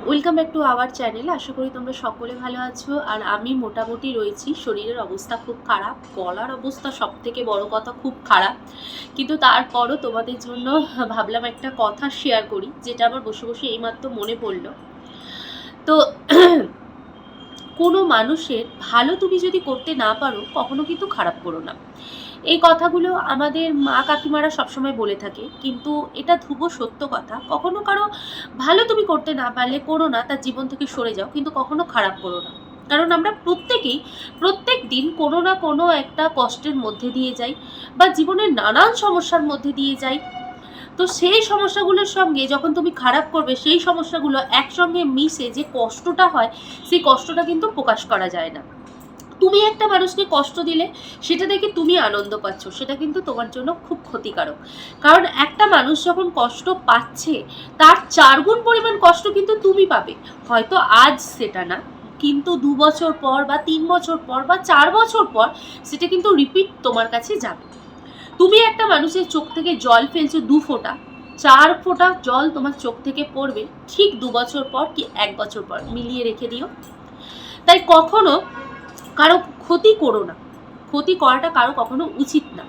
Welcome back to our channel. আশা করি তোমরা সকলে ভালো আছো। আর আমি মোটামুটি রয়েছি। শরীরের অবস্থা খুব খারাপ, গলার অবস্থা সব থেকে বড় কথা খুব খারাপ, কিন্তু তারপরও তোমাদের জন্য ভাবলাম একটা কথা শেয়ার করি, যেটা আমার বসে বসে এইমাত্র মনে পড়লো। তো কোনো মানুষের ভালো তুমি যদি করতে না পারো, কখনো কিন্তু খারাপ করো না। এই কথাগুলো আমাদের মা কাকিমারা সবসময় বলে থাকে, কিন্তু এটা ধ্রুব সত্য কথা। কখনো কারো ভালো তুমি করতে না পারলে করো না, তার জীবন থেকে সরে যাও, কিন্তু কখনো খারাপ করো না। কারণ আমরা প্রত্যেকেই প্রত্যেক দিন কোনো না কোনো একটা কষ্টের মধ্যে দিয়ে যাই, বা জীবনের নানান সমস্যার মধ্যে দিয়ে যাই। তো সেই সমস্যাগুলোর সঙ্গে যখন তুমি খারাপ করবে, সেই সমস্যাগুলো একসঙ্গে মিশে যে কষ্টটা হয়, সেই কষ্টটা কিন্তু প্রকাশ করা যায় না। তুমি একটা মানুষকে কষ্ট দিলে সেটা দেখে তুমি আনন্দ পাচ্ছ, সেটা কিন্তু তোমার জন্য খুব ক্ষতিকারক। কারণ একটা মানুষ যখন কষ্ট পাচ্ছে, তার 4 গুণ পরিমাণ কষ্ট কিন্তু তুমি পাবে। হয়তো আজ সেটা না, কিন্তু 2 বছর পর বা 3 বছর পর বা 4 বছর পর সেটা কিন্তু রিপিট তোমার কাছে যাবে। তুমি একটা মানুষের চোখ থেকে জল ফেলছো 2 ফোঁটা, 4 ফোঁটা জল তোমার চোখ থেকে পড়বে ঠিক 2 বছর পর কি 1 বছর পর, মিলিয়ে রেখে দিও। তাই কখনো কারো ক্ষতি করো না, ক্ষতি করাটা কারো কখনো উচিত না।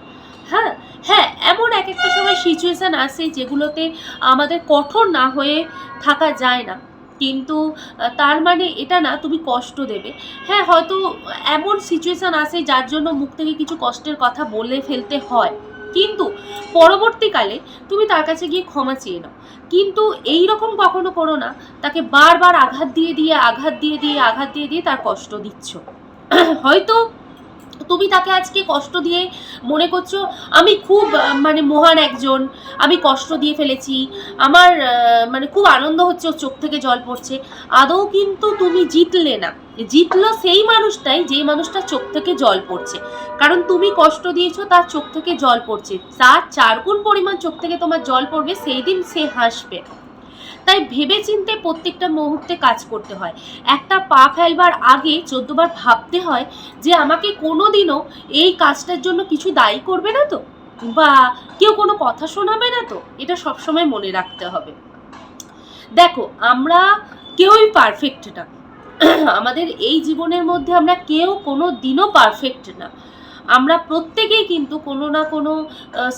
হ্যাঁ হ্যাঁ, এমন এক একটা সময় সিচুয়েশান আসে যেগুলোতে আমাদের কঠোর না হয়ে থাকা যায় না, কিন্তু তার মানে এটা না তুমি কষ্ট দেবে। হ্যাঁ, হয়তো এমন সিচুয়েশান আসে যার জন্য মুখ থেকে কিছু কষ্টের কথা বলে ফেলতে হয়, কিন্তু পরবর্তীকালে তুমি তার কাছে গিয়ে ক্ষমা চেয়ে নাও। কিন্তু এই রকম কখনো করো না তাকে বারবার আঘাত দিয়ে দিয়ে আঘাত দিয়ে দিয়ে আঘাত দিয়ে দিয়ে তার কষ্ট দিচ্ছ। হয়তো তুমি তাকে আজকে কষ্ট দিয়ে মনে করছো আমি খুব মানে মহান একজন, আমি কষ্ট দিয়ে ফেলেছি, আমার মানে খুব আনন্দ হচ্ছে, ওর চোখ থেকে জল পড়ছে। আদৌ কিন্তু তুমি জিতলে না, জিতলো সেই মানুষটাই যে মানুষটার চোখ থেকে জল পড়ছে। কারণ তুমি কষ্ট দিয়েছো, তার চোখ থেকে জল পড়ছে, তার 4 গুণ পরিমাণ চোখ থেকে তোমার জল পড়বে, সেই দিন সে হাসবে। তাই ভেবেচিন্তে প্রত্যেকটা মুহূর্তে কাজ করতে হয়। একটা পা ফেলবার আগে 14 বার ভাবতে হয় যে আমাকে কোনোদিনও এই কাজটার জন্য কিছু দায়ী করবে না তো, বা কেউ কোনো কথা শোনাবে না তো। এটা সবসময় মনে রাখতে হবে। দেখো, আমরা কেউই পারফেক্ট না। আমাদের এই জীবনের মধ্যে আমরা কেউ কোনো দিনও পারফেক্ট না। আমরা প্রত্যেকেই কিন্তু কোনো না কোনো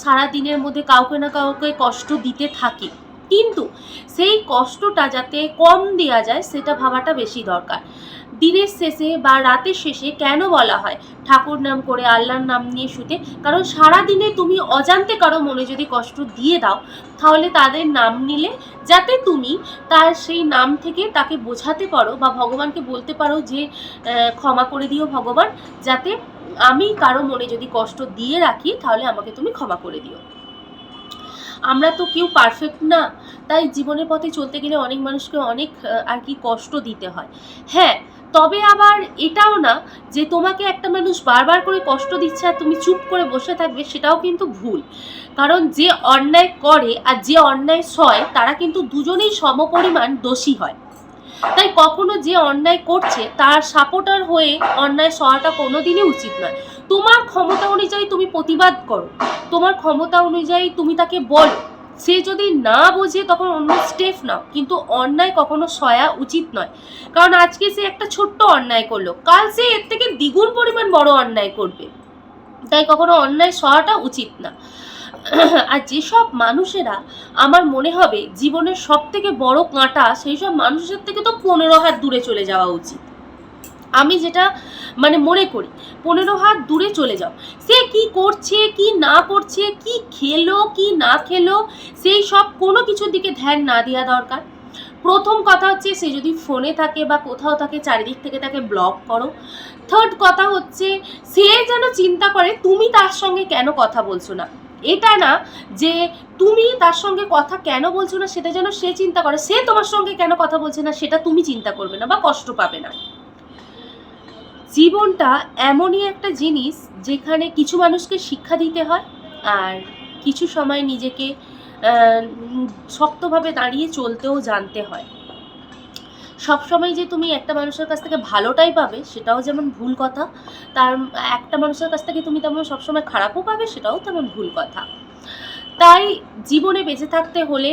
সারা দিনের মধ্যে কাউকে না কাউকে কষ্ট দিতে থাকি, কিন্তু সেই কষ্টটা যাতে কম দেওয়া যায় সেটা ভাবাটা বেশি দরকার। দিনের শেষে বা রাতের শেষে কেন বলা হয় ঠাকুর নাম করে আল্লাহর নাম নিয়ে শুতে? কারণ সারা দিনে তুমি অজান্তে কারো মনে যদি কষ্ট দিয়ে দাও, তাহলে তাদের নাম নিলে যাতে তুমি তার সেই নাম থেকে তাকে বোঝাতে পারো বা ভগবানকে বলতে পারো যে ক্ষমা করে দিও ভগবান, যাতে আমি কারো মনে যদি কষ্ট দিয়ে রাখি তাহলে আমাকে তুমি ক্ষমা করে দিও। আমরা তো কেউ পারফেক্ট না, তাই জীবনের পথে চলতে গেলে অনেক মানুষকে অনেক আর কি কষ্ট দিতে হয়। হ্যাঁ, তবে আবার এটাও না যে তোমাকে একটা মানুষ বারবার করে কষ্ট দিচ্ছে আর তুমি চুপ করে বসে থাকবে, সেটাও কিন্তু ভুল। কারণ যে অন্যায় করে আর যে অন্যায় সয়, তারা কিন্তু দুজনেই সমপরিমাণ দোষী হয়। তাই কখনো যে অন্যায় করছে তার সাপোর্টার হয়ে অন্যায় সহাটা কোনোদিনই উচিত নয়। তোমার ক্ষমতা অনুযায়ী তুমি প্রতিবাদ করো, তোমার ক্ষমতা অনুযায়ী তুমি তাকে বলো, সে যদি না বোঝে তখন অন্য স্টেপ নাও, কিন্তু অন্যায় কখনো সয়া উচিত নয়। কারণ আজকে সে একটা ছোট্ট অন্যায় করলো, কাল সে এর থেকে দ্বিগুণ পরিমাণ বড় অন্যায় করবে। তাই কখনো অন্যায় সহাটা উচিত না। আর যেসব মানুষেরা আমার মনে হবে জীবনের সব থেকে বড় কাঁটা, সেই সব মানুষের থেকে তো 15 হাত দূরে চলে যাওয়া উচিত। আমি যেটা মানে মনে করি, 15 হাত দূরে চলে যাও। সে কি করছে কি না করছে, কি খেলো কি না খেলো, সেই সব কোনো কিছুর দিকে ধ্যান না দেওয়া দরকার। প্রথম কথা হচ্ছে, সে যদি ফোনে থাকে বা কোথাও থাকে, চারিদিক থেকে তাকে ব্লক করো। থার্ড কথা হচ্ছে, সে যেন চিন্তা করে তুমি তার সঙ্গে কেন কথা বলছো না। এটা না যে তুমি তার সঙ্গে কথা কেন বলছো না সেটা যেন সে চিন্তা করে, সে তোমার সঙ্গে কেন কথা বলছে না সেটা তুমি চিন্তা করবে না বা কষ্ট পাবে না। জীবনটা এমনই একটা জিনিস যেখানে কিছু মানুষকে শিক্ষা দিতে হয়, আর কিছু সময় নিজেকে শক্তভাবে দাঁড়িয়ে চলতেও জানতে হয়। সবসময় যে তুমি একটা মানুষের কাছ থেকে ভালোটাই পাবে সেটাও যেমন ভুল কথা, তার একটা মানুষের কাছ থেকে তুমি তেমন সবসময় খারাপও পাবে সেটাও তেমন ভুল কথা। তাই জীবনে বেঁচে থাকতে হলে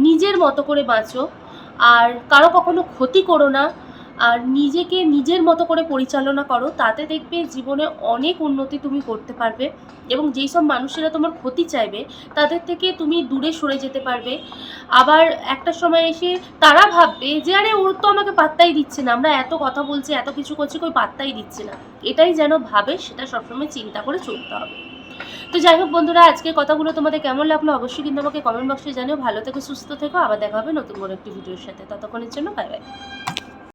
নিজের মতো করে বাঁচো, আর কারো কখনো ক্ষতি করো না, আর নিজেকে নিজের মতো করে পরিচালনা করো, তাতে দেখবে জীবনে অনেক উন্নতি তুমি করতে পারবে। এবং যেই সব মানুষেরা তোমার ক্ষতি চাইবে তাদের থেকে তুমি দূরে সরে যেতে পারবে। আবার একটা সময় এসে তারা ভাববে যে আরে ওর তো আমাকে পাত্তাই দিচ্ছে না, আমরা এত কথা বলছি, এত কিছু করছি, কই পাত্তাই দিচ্ছে না। এটাই যেন ভাবে, সেটা সবসময় চিন্তা করে চলতে হবে। তো যাই হোক বন্ধুরা, আজকের কথাগুলো তোমাদের কেমন লাগলো অবশ্যই কিন্তু আমাকে কমেন্ট বক্সে জানিও। ভালো থেকো, সুস্থ থেকো, আবার দেখা হবে নতুন কোনো একটি ভিডিওর সাথে। ততক্ষণের জন্য বাই বাই।